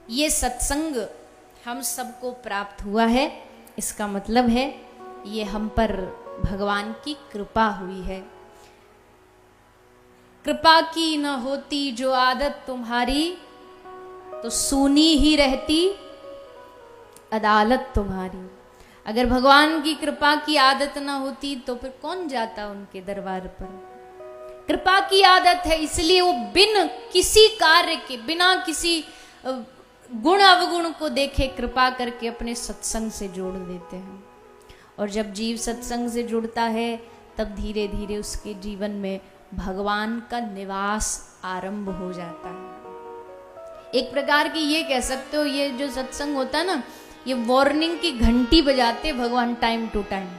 ये सत्संग हम सबको प्राप्त हुआ है, इसका मतलब है ये हम पर भगवान की कृपा हुई है। कृपा की न होती जो आदत तुम्हारी, तो सूनी ही रहती अदालत तुम्हारी। अगर भगवान की कृपा की आदत ना होती तो फिर कौन जाता उनके दरबार पर। कृपा की आदत है, इसलिए वो बिन किसी कार्य के, बिना किसी गुण अवगुण को देखे कृपा करके अपने सत्संग से जोड़ देते हैं। और जब जीव सत्संग से जुड़ता है तब धीरे धीरे उसके जीवन में भगवान का निवास आरंभ हो जाता है। एक प्रकार की ये कह सकते हो, ये जो सत्संग होता है ना, ये वार्निंग की घंटी बजाते भगवान टाइम टू टाइम।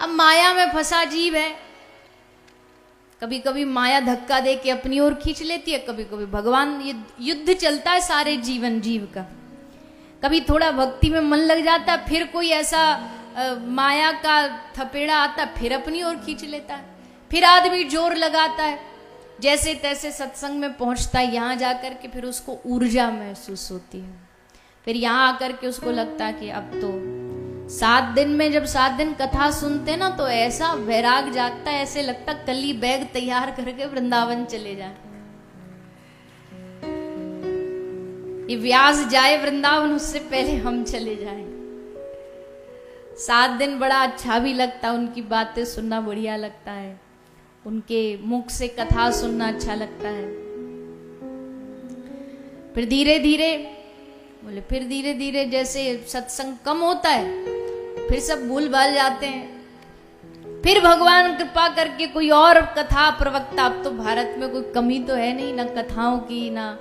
अब माया में फंसा जीव है, कभी कभी माया धक्का दे के अपनी ओर खींच लेती है, कभी कभी भगवान, ये युद्ध चलता है सारे जीवन जीव का। कभी थोड़ा भक्ति में मन लग जाता है, फिर कोई ऐसा माया का थपेड़ा आता है, फिर अपनी ओर खींच लेता है, फिर आदमी जोर लगाता है, जैसे तैसे सत्संग में पहुंचता है, यहाँ जाकर के फिर उसको ऊर्जा महसूस होती है। फिर यहाँ आकर के उसको लगता है कि अब तो 7 दिन में, जब 7 दिन कथा सुनते ना तो ऐसा वैराग जागता है, ऐसे लगता कल ही बैग तैयार करके वृंदावन चले जाए। ये व्यास जाए वृंदावन उससे पहले हम चले जाएं। 7 दिन बड़ा अच्छा भी लगता है, उनकी बातें सुनना बढ़िया लगता है, उनके मुख से कथा सुनना अच्छा लगता है। फिर धीरे धीरे जैसे सत्संग कम होता है, फिर सब भूल भाल जाते हैं। फिर भगवान कृपा करके कोई और कथा प्रवक्ता, अब तो भारत में कोई कमी तो है नहीं, ना कथाओं की ना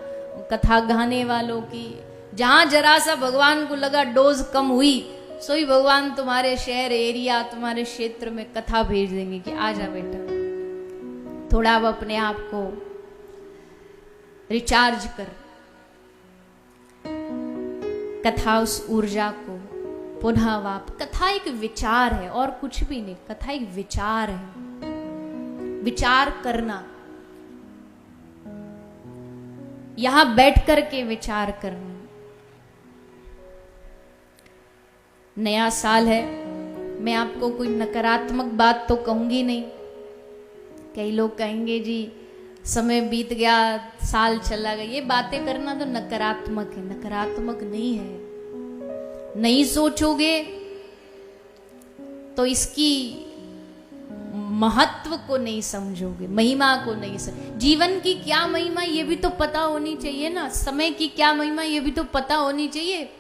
कथा गाने वालों की। जहां जरा सा भगवान को लगा डोज कम हुई, सोई भगवान तुम्हारे शहर एरिया, तुम्हारे क्षेत्र में कथा भेज देंगे कि आ जा बेटा, थोड़ा अब अपने आप को रिचार्ज कर। कथा उस ऊर्जा को पुनः वाप, कथा एक विचार है और कुछ भी नहीं, कथा एक विचार है, विचार करना, यहां बैठ करके विचार करना। नया साल है, मैं आपको कोई नकारात्मक बात तो कहूंगी नहीं। कई लोग कहेंगे जी समय बीत गया, साल चला गया, ये बातें करना तो नकारात्मक है। नकारात्मक नहीं है, नहीं सोचोगे तो इसकी महत्व को नहीं समझोगे, महिमा को नहीं समझ। जीवन की क्या महिमा ये भी तो पता होनी चाहिए ना, समय की क्या महिमा ये भी तो पता होनी चाहिए।